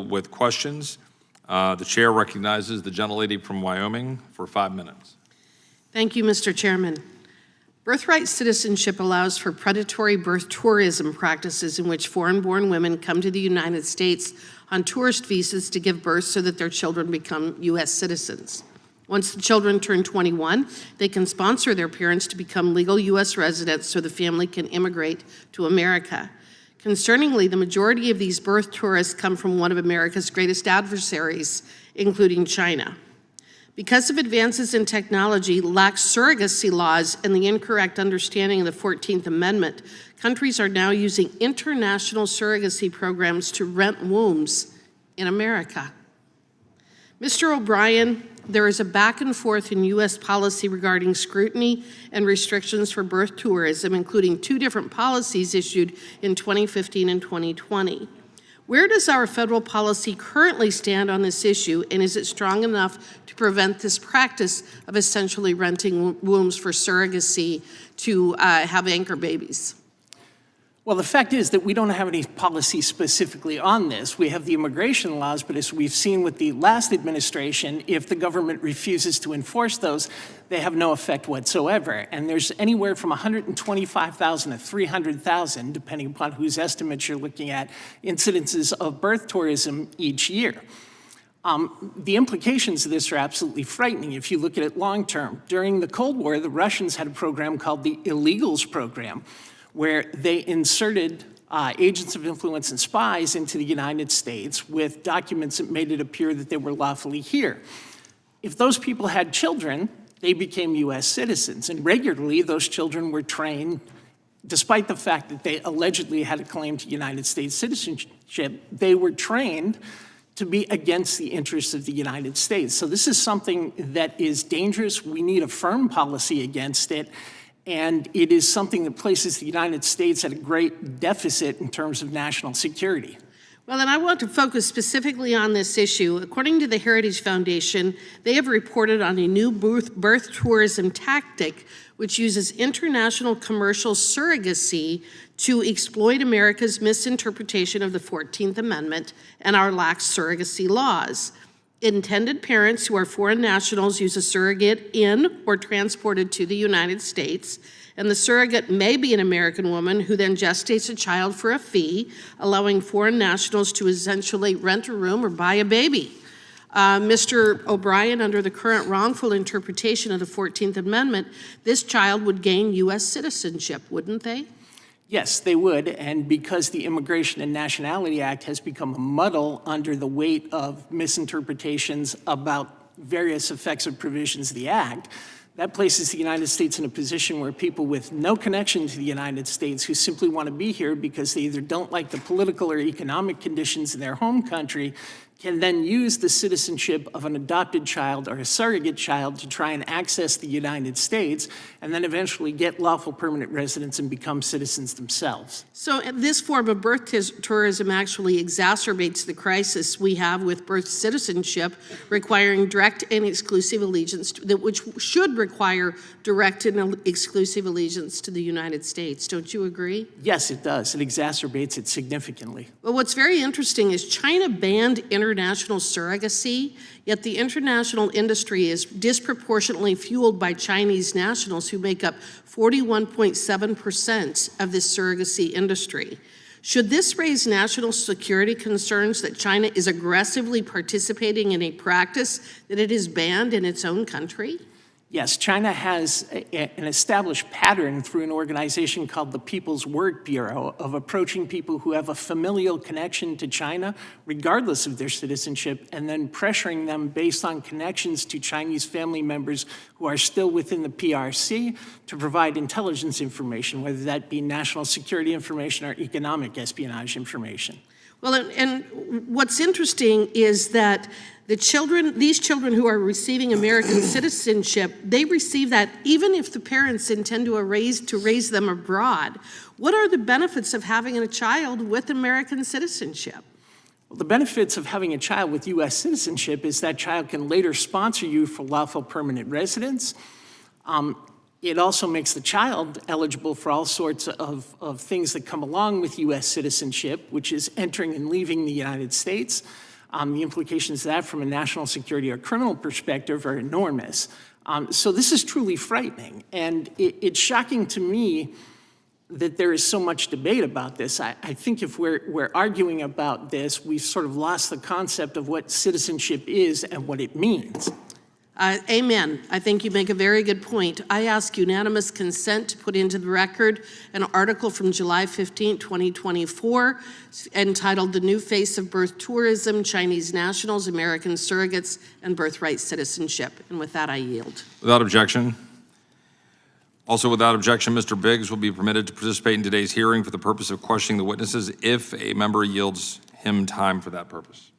with questions. The chair recognizes the gentlelady from Wyoming for 5 minutes. Thank you, Mr. Chairman. Birthright citizenship allows for predatory birth tourism practices in which foreign-born women come to the United States on tourist visas to give birth so that their children become U.S. citizens. Once the children turn 21, they can sponsor their parents to become legal U.S. residents so the family can immigrate to America. Concerningly, the majority of these birth tourists come from one of America's greatest adversaries, including China. Because of advances in technology, lax surrogacy laws, and the incorrect understanding of the 14th Amendment, countries are now using international surrogacy programs to rent wombs in America. Mr. O'Brien, there is a back and forth in U.S. policy regarding scrutiny and restrictions for birth tourism, including 2 different policies issued in 2015 and 2020. Where does our federal policy currently stand on this issue, and is it strong enough to prevent this practice of essentially renting wombs for surrogacy to have anchor babies? Well, the fact is that we don't have any policy specifically on this. We have the immigration laws, but as we've seen with the last administration, if the government refuses to enforce those, they have no effect whatsoever. And there's anywhere from 125,000 to 300,000, depending upon whose estimates you're looking at, incidences of birth tourism each year. The implications of this are absolutely frightening if you look at it long term. During the Cold War, the Russians had a program called the Illegals Program, where they inserted agents of influence and spies into the United States with documents that made it appear that they were lawfully here. If those people had children, they became U.S. citizens, and regularly those children were trained, despite the fact that they allegedly had a claim to United States citizenship, they were trained to be against the interests of the United States. So this is something that is dangerous. We need a firm policy against it. And it is something that places the United States at a great deficit in terms of national security. Well, and I want to focus specifically on this issue. According to the Heritage Foundation, they have reported on a new birth tourism tactic which uses international commercial surrogacy to exploit America's misinterpretation of the 14th Amendment and our lax surrogacy laws. Intended parents who are foreign nationals use a surrogate in or transported to the United States, and the surrogate may be an American woman who then gestates a child for a fee, allowing foreign nationals to essentially rent a room or buy a baby. Mr. O'Brien, under the current wrongful interpretation of the 14th Amendment, this child would gain U.S. citizenship, wouldn't they? Yes, they would, and because the Immigration and Nationality Act has become a muddle under the weight of misinterpretations about various effects of provisions of the Act, that places the United States in a position where people with no connection to the United States who simply want to be here because they either don't like the political or economic conditions in their home country can then use the citizenship of an adopted child or a surrogate child to try and access the United States and then eventually get lawful permanent residence and become citizens themselves. So this form of birth tourism actually exacerbates the crisis we have with birth citizenship, requiring direct and exclusive allegiance, which should require direct and exclusive allegiance to the United States. Don't you agree? Yes, it does. It exacerbates it significantly. Well, what's very interesting is China banned international surrogacy, yet the international industry is disproportionately fueled by Chinese nationals who make up 41.7% of this surrogacy industry. Should this raise national security concerns that China is aggressively participating in a practice that it has banned in its own country? Yes, China has an established pattern through an organization called the People's Work Bureau of approaching people who have a familial connection to China, regardless of their citizenship, and then pressuring them based on connections to Chinese family members who are still within the PRC to provide intelligence information, whether that be national security information or economic espionage information. Well, and what's interesting is that these children who are receiving American citizenship, they receive that even if the parents intend to raise them abroad. What are the benefits of having a child with American citizenship? Well, the benefits of having a child with U.S. citizenship is that child can later sponsor you for lawful permanent residence. It also makes the child eligible for all sorts of things that come along with U.S. citizenship, which is entering and leaving the United States. The implications of that from a national security or criminal perspective are enormous. So this is truly frightening. And it's shocking to me that there is so much debate about this. I think if we're arguing about this, we've sort of lost the concept of what citizenship is and what it means. Amen. I think you make a very good point. I ask unanimous consent to put into the record an article from July 15, 2024, entitled "The New Face of Birth Tourism, Chinese Nationals, American Surrogates, and Birthright Citizenship." And with that, I yield. Without objection. Also without objection, Mr. Biggs will be permitted to participate in today's hearing for the purpose of questioning the witnesses if a member yields him time for that purpose.